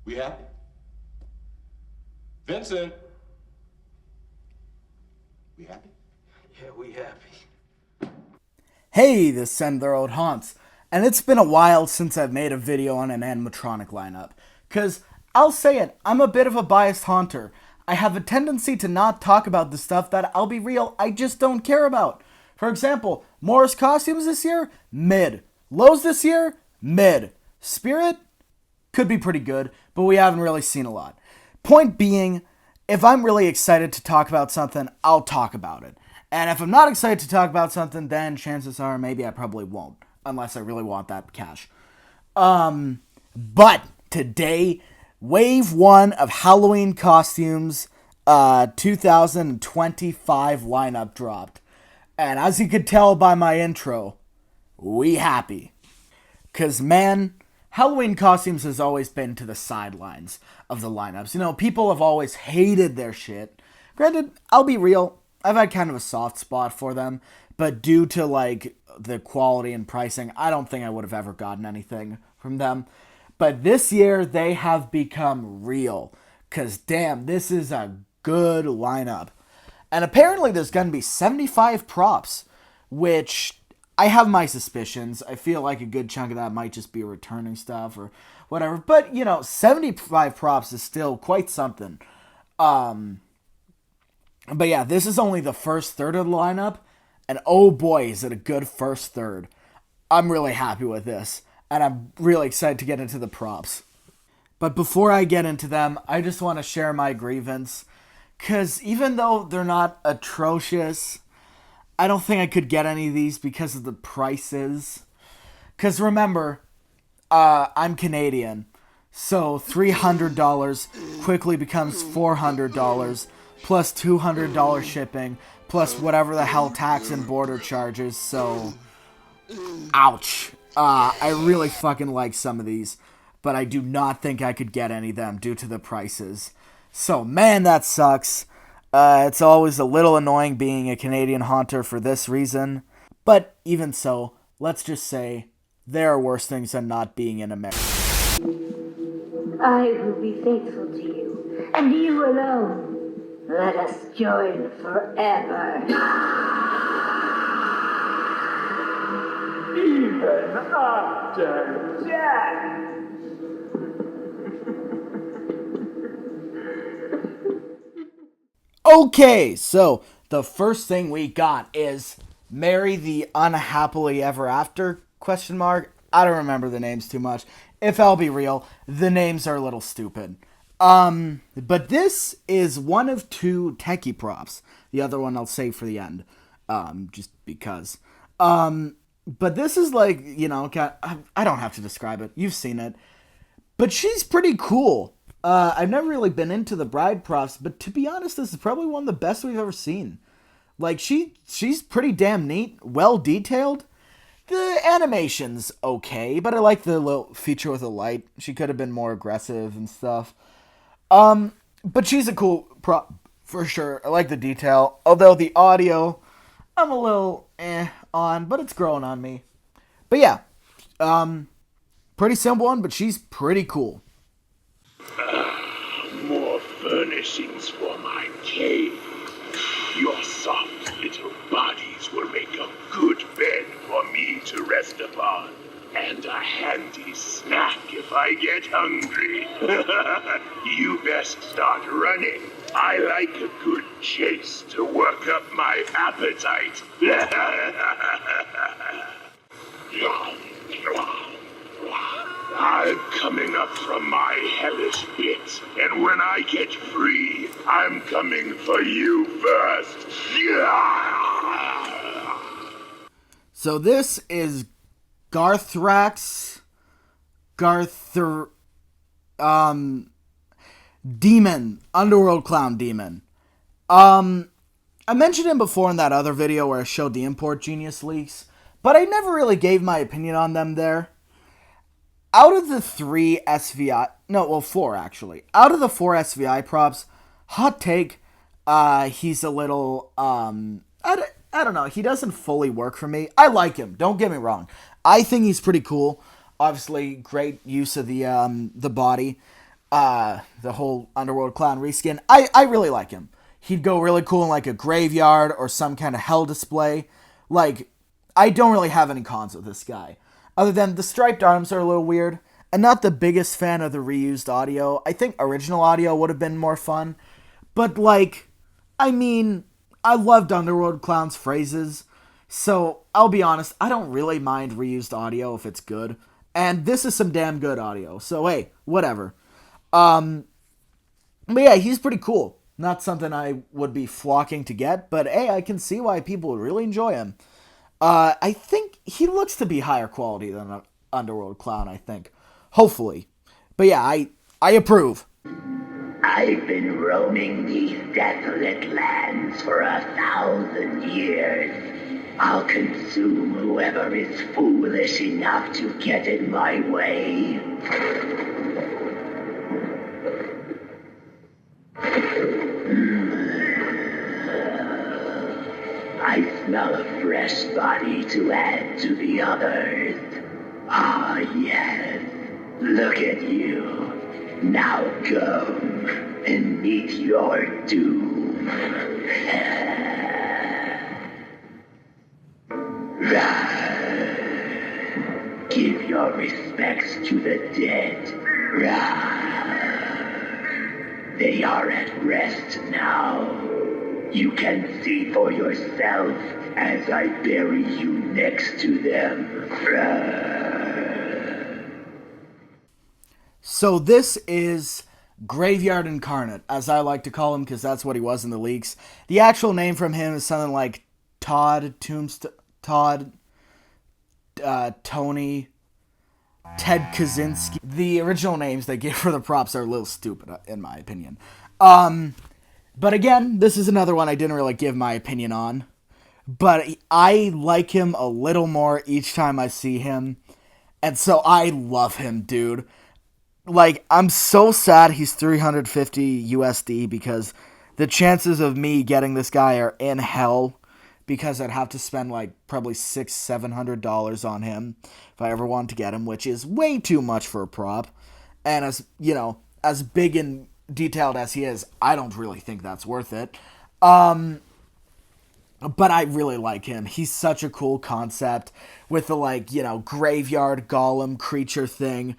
We happy? Vincent? We happy? Yeah, we happy. Hey, this is Underworld Haunts, and it's been a while since I've made a video on an animatronic lineup, cause I'll say it, I'm a bit of a biased haunter. I have a tendency to not talk about the stuff that, I'll be real, I just don't care about. For example, Morris costumes this year, mid. Lowe's this year, mid. Spirit, could be pretty good, but we haven't really seen a lot. Point being, if I'm really excited to talk about something, I'll talk about it. And if I'm not excited to talk about something, then chances are maybe I probably won't, unless I really want that cash. But today, Wave 1 of Halloween Costumes 2025 lineup dropped. And as you could tell by my intro, we happy. Cause man, Halloween Costumes has always been to the sidelines of the lineups. You know, people have always hated their shit. Granted, I'll be real, I've had kind of a soft spot for them, but due to like the quality and pricing, I don't think I would have ever gotten anything from them. But this year, they have become real. Cause damn, this is a good lineup. And apparently there's going to be 75 props, which I have my suspicions. I feel like a good chunk of that might just be returning stuff or whatever. But, you know, 75 props is still quite something. But yeah, this is only the first third of the lineup. And oh boy, is it a good first third. I'm really happy with this. And I'm really excited to get into the props. But before I get into them, I just want to share my grievance. Because even though they're not atrocious, I don't think I could get any of these because of the prices. Because remember, I'm Canadian. So $300 quickly becomes $400 plus $200 shipping plus whatever the hell tax and border charges. So, ouch. I really fucking like some of these, but I do not think I could get any of them due to the prices. So, man, that sucks. It's always a little annoying being a Canadian haunter for this reason. But even so, let's just say there are worse things than not being in America. I will be faithful to you, and you alone. Let us join forever. Even after death. Okay, so the first thing we got is Marry the Unhappily Ever After, ? I don't remember the names too much. If I'll be real, the names are a little stupid. But this is one of two techie props. The other one I'll save for the end, just because. But this is like, you know, I don't have to describe it. You've seen it. But she's pretty cool. I've never really been into the bride props, but to be honest, this is probably one of the best we've ever seen. Like, she's pretty damn neat, well detailed. The animation's okay, but I like the little feature with the light. She could have been more aggressive and stuff. But she's a cool prop, for sure. I like the detail, although the audio, I'm a little on, but it's growing on me. But yeah, pretty simple one, but she's pretty cool. More furnishings for my cave. Your soft little bodies will make a good bed for me to rest upon. And a handy snack if I get hungry. You best start running. I like a good chase to work up my appetite. I'm coming up from my hellish pit, and when I get free, I'm coming for you first. So this is Galthax, Demon, Underworld Clown Demon. I mentioned him before in that other video where I showed the Import Genius leaks, but I never really gave my opinion on them there. Out of the four actually. Out of the 4 SVI props, hot take, he's a little, I don't know, he doesn't fully work for me. I like him, don't get me wrong. I think he's pretty cool. Obviously, great use of the body. the whole Underworld Clown reskin. I really like him. He'd go really cool in like a graveyard or some kind of hell display. Like, I don't really have any cons with this guy. Other than the striped arms are a little weird. I'm not the biggest fan of the reused audio. I think original audio would have been more fun. But, like, I mean, I loved Underworld Clown's phrases. So, I'll be honest, I don't really mind reused audio if it's good. And this is some damn good audio. So, hey, whatever. But yeah, he's pretty cool. Not something I would be flocking to get. But, hey, I can see why people would really enjoy him. I think he looks to be higher quality than an Underworld Clown, I think. Hopefully. But yeah, I approve. I've been roaming these desolate lands for 1,000 years. I'll consume whoever is foolish enough to get in my way. I smell a fresh body to add to the others. Ah, yes. Look at you. Now go and meet your doom. Give your respects to the dead. They are at rest now. You can see for yourself as I bury you next to them. So this is Graveyard Incarnate, as I like to call him, because that's what he was in the leaks. The actual name from him is something like Tony, Ted Kaczynski. The original names they gave for the props are a little stupid, in my opinion. But again, this is another one I didn't really give my opinion on. But I like him a little more each time I see him. And so I love him, dude. Like, I'm so sad he's 350 USD because the chances of me getting this guy are in hell, because I'd have to spend like probably $600-700 on him if I ever want to get him, which is way too much for a prop. And as you know, as big and detailed as he is, I don't really think that's worth it. But I really like him. He's such a cool concept with the, like, you know, graveyard golem creature thing.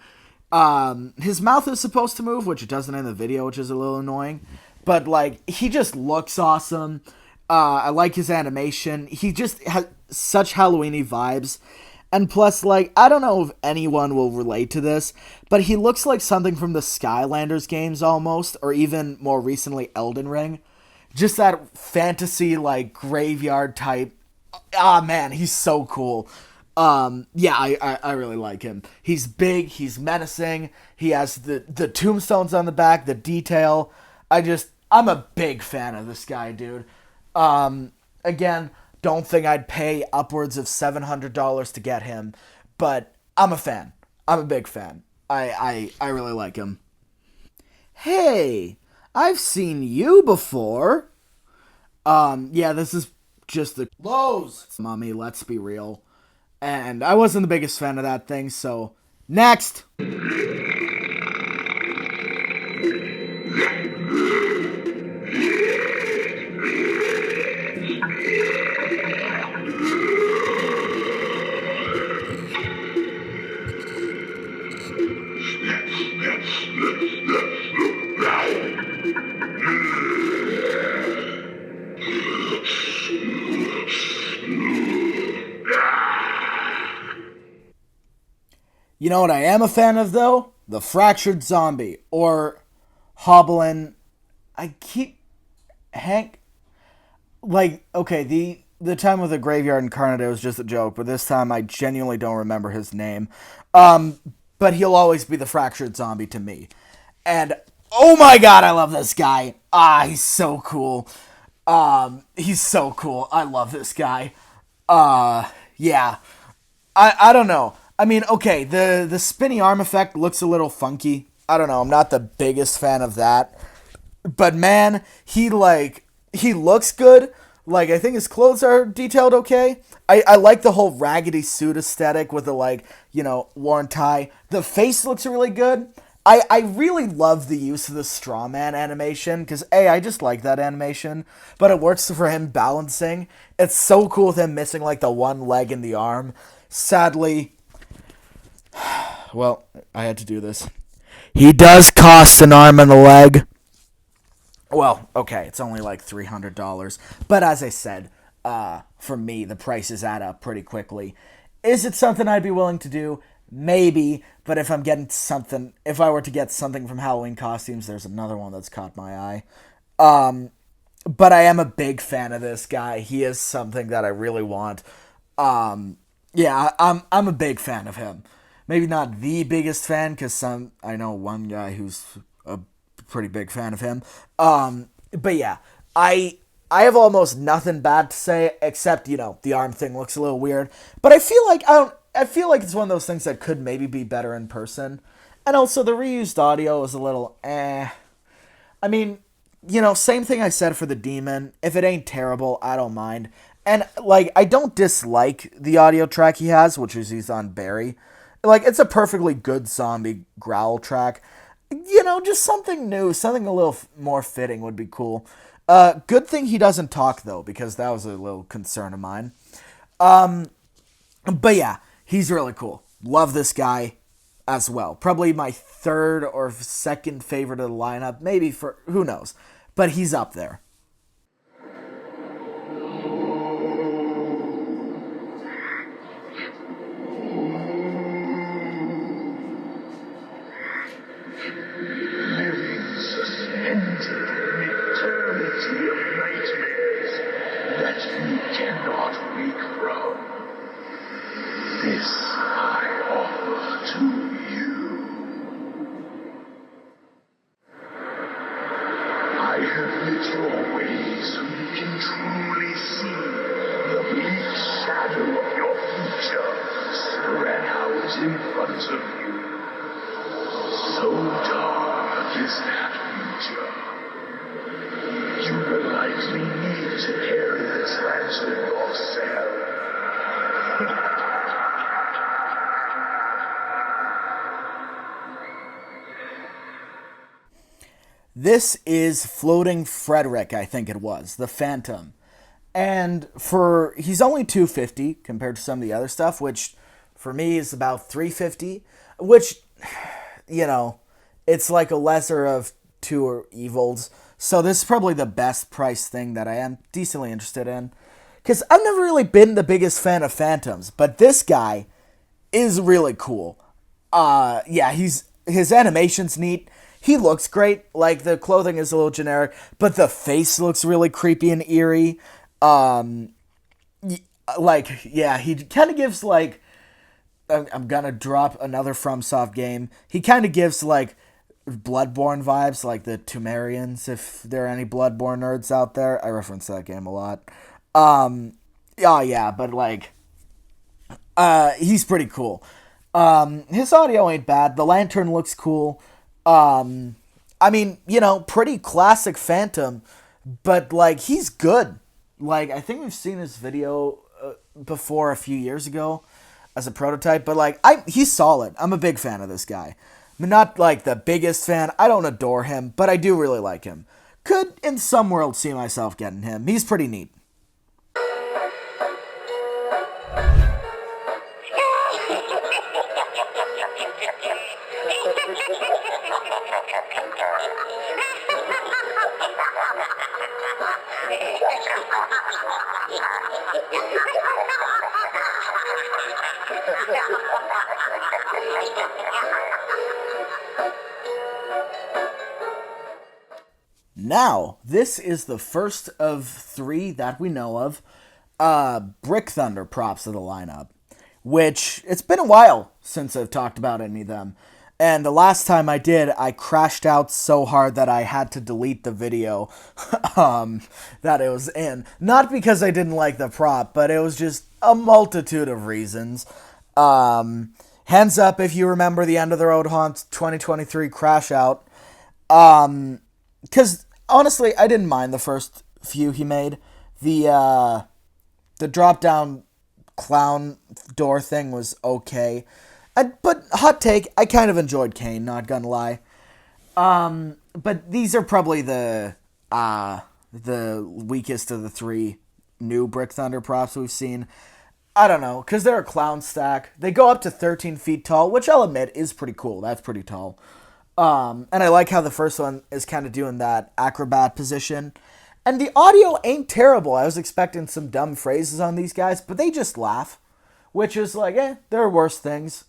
His mouth is supposed to move, which it doesn't in the video, which is a little annoying. But, like, he just looks awesome. I like his animation. He just has such Halloween-y vibes. And plus, like, I don't know if anyone will relate to this, but he looks like something from the Skylanders games almost, or even more recently Elden Ring. Just that fantasy, like, graveyard type. Ah, man, he's so cool. Yeah, I really like him. He's big, he's menacing, he has the tombstones on the back, the detail. I'm a big fan of this guy, dude. Again, don't think I'd pay upwards of $700 to get him, but I'm a fan. I'm a big fan. I really like him. Hey, I've seen you before. Yeah, this is just the Lowe's. Mummy, let's be real. And I wasn't the biggest fan of that thing, so next. You know what I am a fan of, though? The Fractured Zombie, or Hobbling. Like, okay, the time with the Graveyard Incarnate was just a joke, but this time I genuinely don't remember his name. But he'll always be the Fractured Zombie to me. And, oh my god, I love this guy. Ah, he's so cool. He's so cool. I love this guy. Yeah. I don't know. I mean, okay, the spinny arm effect looks a little funky. I don't know, I'm not the biggest fan of that. But man, he looks good. Like, I think his clothes are detailed okay. I like the whole raggedy suit aesthetic with the, like, you know, worn tie. The face looks really good. I really love the use of the straw man animation, because I just like that animation, but it works for him balancing. It's so cool with him missing like the one leg and the arm. Sadly, well, I had to do this. He does cost an arm and a leg. Well, okay, it's only like $300, but as I said, for me, the prices add up pretty quickly. Is it something I'd be willing to do? Maybe, but if I were to get something from Halloween Costumes, there's another one that's caught my eye. But I am a big fan of this guy. He is something that I really want. Yeah, I'm a big fan of him. Maybe not the biggest fan, because I know one guy who's a pretty big fan of him. But yeah, I have almost nothing bad to say, except, the arm thing looks a little weird. But I feel like it's one of those things that could maybe be better in person. And also, the reused audio is a little I mean, same thing I said for the demon. If it ain't terrible, I don't mind. And, I don't dislike the audio track he has, which is he's on Barry. It's a perfectly good zombie growl track. Just something new, something a little more fitting would be cool. Good thing he doesn't talk, though, because that was a little concern of mine. But yeah, he's really cool. Love this guy as well. Probably my third or second favorite of the lineup. Maybe who knows. But he's up there. Living suspended in eternity of nightmares that you cannot wake from. This I offer to you. I have lit your way so you can truly see the bleak shadow of your future spread out in front of you. So dark is that future. You will likely need to carry this lantern yourself. This is Floating Frederick, I think it was, the Phantom. And he's only $250 compared to some of the other stuff, which for me is about $350, which, it's like a lesser of two evils. So this is probably the best price thing that I am decently interested in. Because I've never really been the biggest fan of Phantoms, but this guy is really cool. Yeah, his animation's neat. He looks great. The clothing is a little generic, but the face looks really creepy and eerie. Yeah, he kind of gives, I'm gonna drop another FromSoft game. He kind of gives, Bloodborne vibes, like the Tumerians, if there are any Bloodborne nerds out there. I reference that game a lot. Yeah, but, he's pretty cool. His audio ain't bad. The lantern looks cool. Pretty classic Phantom, but, he's good. I think we've seen his video before a few years ago as a prototype, but, he's solid. I'm a big fan of this guy. I'm not, the biggest fan. I don't adore him, but I do really like him. Could, in some world, see myself getting him. He's pretty neat. Now, this is the first of three that we know of Brick Thunder props of the lineup, which it's been a while since I've talked about any of them. And the last time I did, I crashed out so hard that I had to delete the video that it was in. Not because I didn't like the prop, but it was just a multitude of reasons. Hands up if you remember the End of the Road Haunt 2023 crash out. Because honestly, I didn't mind the first few he made. The drop-down clown door thing was okay. But hot take, I kind of enjoyed Kane, not gonna lie. But these are probably the weakest of the three new Brick Thunder props we've seen. I don't know, because they're a clown stack. They go up to 13 feet tall, which I'll admit is pretty cool. That's pretty tall. And I like how the first one is kind of doing that acrobat position. And the audio ain't terrible. I was expecting some dumb phrases on these guys, but they just laugh. Which is like, there are worse things.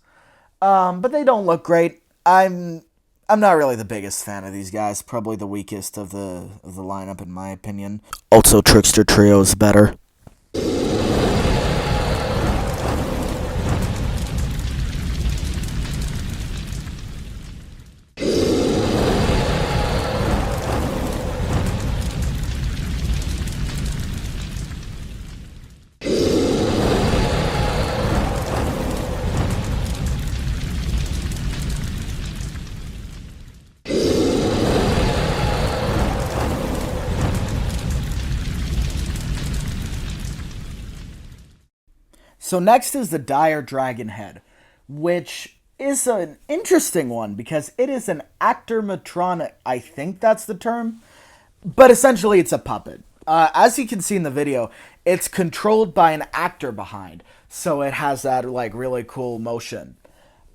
But they don't look great. I'm not really the biggest fan of these guys. Probably the weakest of the lineup, in my opinion. Also, Trickster Trio is better. So next is the Dire Dragon Head, which is an interesting one because it is an actor-matronic, I think that's the term, but essentially it's a puppet. As you can see in the video, it's controlled by an actor behind, so it has that like really cool motion.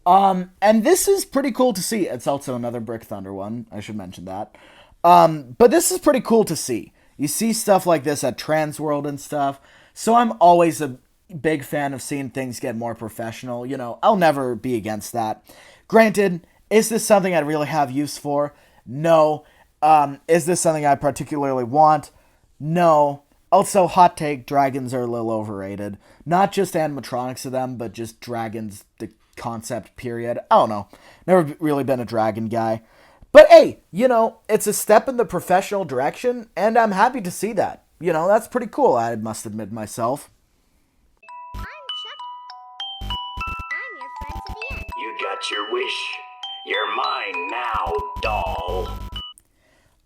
And this is pretty cool to see. It's also another Brick Thunder one, I should mention that. But this is pretty cool to see. You see stuff like this at Transworld and stuff, so I'm always a big fan of seeing things get more professional. You know, I'll never be against that. Granted, is this something I'd really have use for? No. Is this something I particularly want? No. Also, hot take, dragons are a little overrated. Not just animatronics of them, but just dragons, the concept, period. I don't know. Never really been a dragon guy. But hey, you know, it's a step in the professional direction, and I'm happy to see that. You know, that's pretty cool, I must admit myself. You got your wish. You're mine now, doll.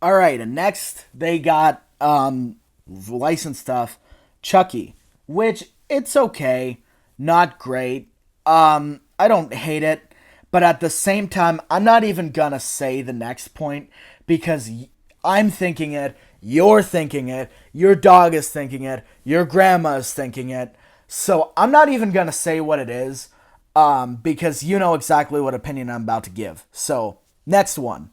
Alright, and next they got licensed stuff, Chucky, which it's okay, not great. I don't hate it, but at the same time, I'm not even gonna say the next point because I'm thinking it, you're thinking it, your dog is thinking it, your grandma is thinking it. So I'm not even gonna say what it is. Because you know exactly what opinion I'm about to give. So, next one.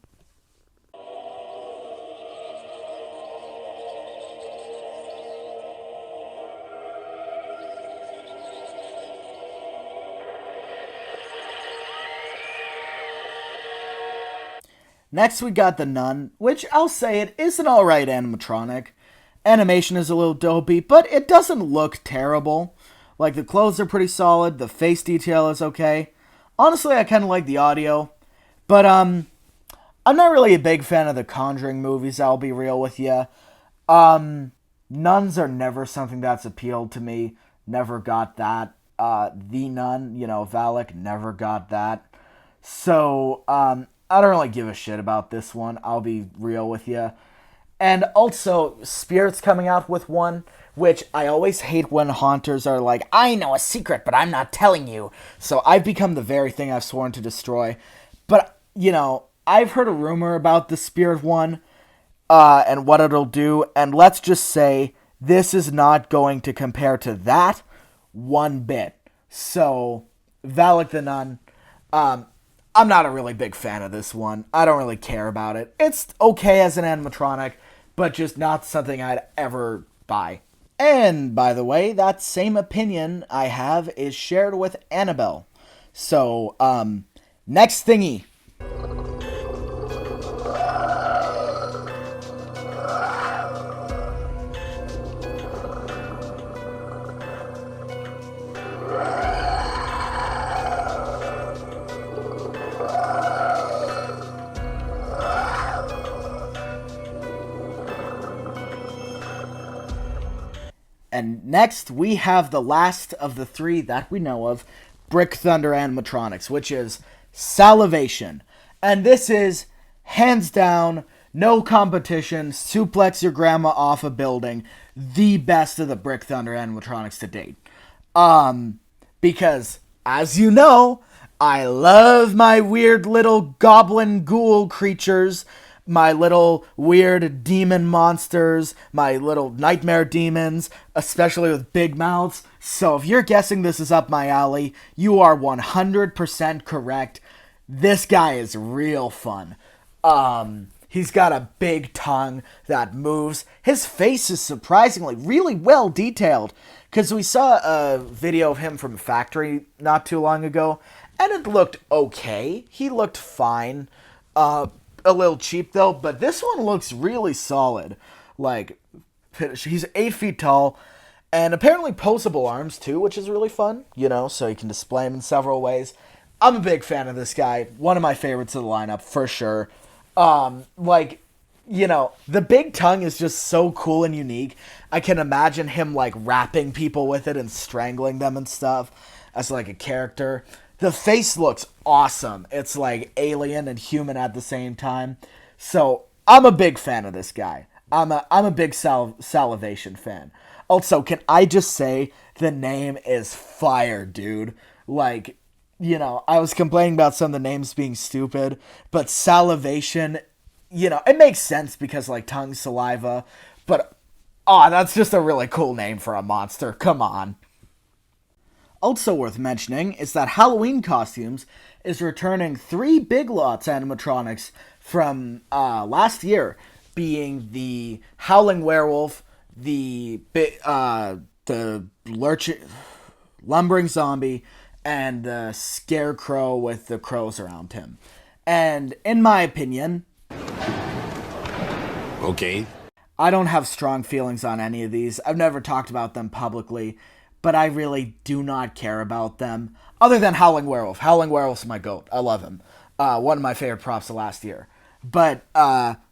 Next we got the Nun, which I'll say it is an alright animatronic. Animation is a little dopey, but it doesn't look terrible. Like, the clothes are pretty solid, the face detail is okay. Honestly, I kind of like the audio. But, I'm not really a big fan of the Conjuring movies, I'll be real with you. Nuns are never something that's appealed to me. Never got that. The Nun, you know, Valak, never got that. So, I don't really give a shit about this one, I'll be real with you. And also, Spirit's coming out with one, which I always hate when haunters are like, I know a secret, but I'm not telling you. So I've become the very thing I've sworn to destroy. But, you know, I've heard a rumor about the Spirit one, and what it'll do, and let's just say, this is not going to compare to that one bit. So, Valak the Nun, I'm not a really big fan of this one. I don't really care about it. It's okay as an animatronic, but just not something I'd ever buy. And, by the way, that same opinion I have is shared with Annabelle. So, next thingy. And next, we have the last of the three that we know of, Brick Thunder animatronics, which is Salivation. And this is, hands down, no competition, suplex your grandma off a building, the best of the Brick Thunder animatronics to date. Because, as you know, I love my weird little goblin ghoul creatures, my little weird demon monsters, my little nightmare demons, especially with big mouths. So if you're guessing this is up my alley, you are 100% correct. This guy is real fun. He's got a big tongue that moves. His face is surprisingly really well detailed, because we saw a video of him from Factory not too long ago, and it looked okay. He looked fine. A little cheap though, but this one looks really solid. Like, he's 8 feet tall, and apparently posable arms too, which is really fun, you know, so you can display him in several ways. I'm a big fan of this guy. One of my favorites of the lineup, for sure. Like, you know, the big tongue is just so cool and unique. I can imagine him, like, rapping people with it and strangling them and stuff as, like, a character. The face looks awesome. It's, like, alien and human at the same time. So, I'm a big fan of this guy. I'm a big Salivation fan. Also, can I just say, the name is fire, dude. Like, you know, I was complaining about some of the names being stupid, but Salivation, you know, it makes sense because, like, tongue, saliva, but, that's just a really cool name for a monster. Come on. Also worth mentioning is that Halloween Costumes is returning 3 Big Lots animatronics from last year, being the Howling Werewolf, the Lumbering Zombie, and the Scarecrow with the crows around him. And in my opinion, Okay. I don't have strong feelings on any of these. I've never talked about them publicly, but I really do not care about them. Other than Howling Werewolf. Howling Werewolf's my goat. I love him. One of my favorite props of last year. But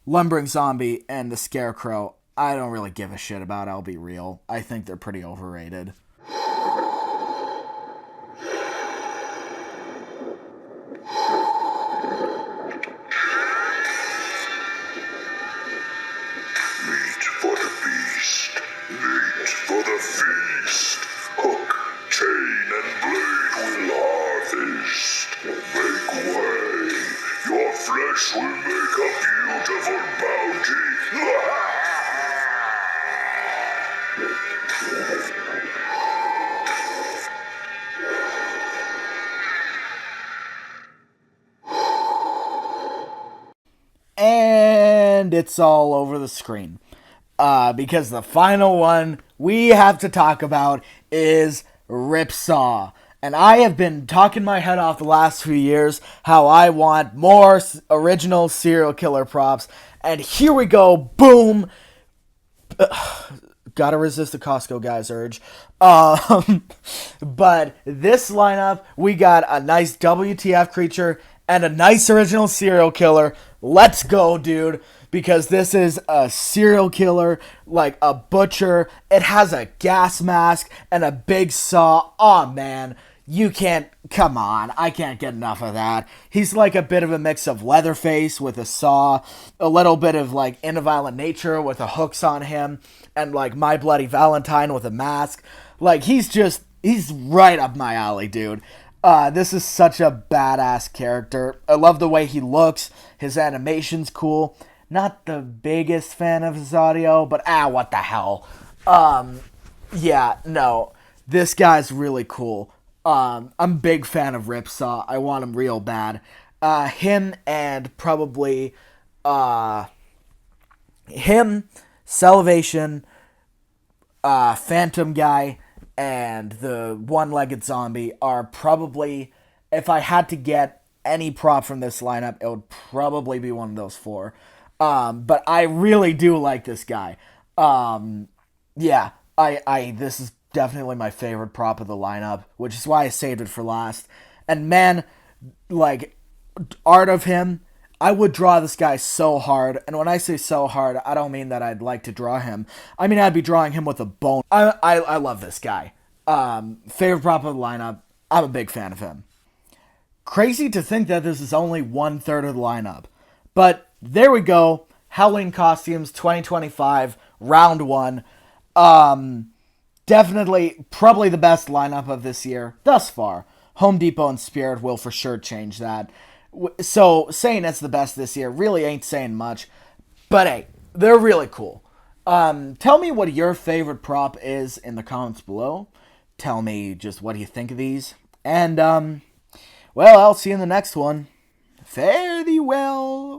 Lumbering Zombie and the Scarecrow, I don't really give a shit about, I'll be real. I think they're pretty overrated. Meat for the beast, meat for the feast. Hook, chain, and blade will harvest. Make way, your flesh will make a beautiful bounty. And it's all over the screen. Because the final one we have to talk about is Ripsaw. And I have been talking my head off the last few years how I want more original serial killer props. And here we go. Boom. Gotta resist the Costco guy's urge. But this lineup, we got a nice WTF creature and a nice original serial killer. Let's go, dude. Because this is a serial killer, like a butcher. It has a gas mask and a big saw. Aw, man. You can't, come on, I can't get enough of that. He's like a bit of a mix of Leatherface with a saw, a little bit of like In a Violent Nature with the hooks on him, and like My Bloody Valentine with a mask. Like, he's right up my alley, dude. This is such a badass character. I love the way he looks. His animation's cool. Not the biggest fan of his audio, but what the hell. Yeah, no. This guy's really cool. I'm a big fan of Ripsaw. I want him real bad. Him and probably Salivation, Phantom Guy, and the one-legged zombie are probably, if I had to get any prop from this lineup, it would probably be one of those 4. But I really do like this guy. Yeah, this is definitely my favorite prop of the lineup, which is why I saved it for last. And man, like, art of him, I would draw this guy so hard. And when I say so hard, I don't mean that I'd like to draw him. I mean, I'd be drawing him with a bone. I love this guy. Favorite prop of the lineup. I'm a big fan of him. Crazy to think that this is only 1/3 of the lineup. But there we go. Halloween Costumes 2025, round 1. Definitely, probably the best lineup of this year thus far. Home Depot and Spirit will for sure change that. So saying it's the best this year really ain't saying much. But hey, they're really cool. Tell me what your favorite prop is in the comments below. Tell me just what do you think of these. And, well, I'll see you in the next one. Fare thee well.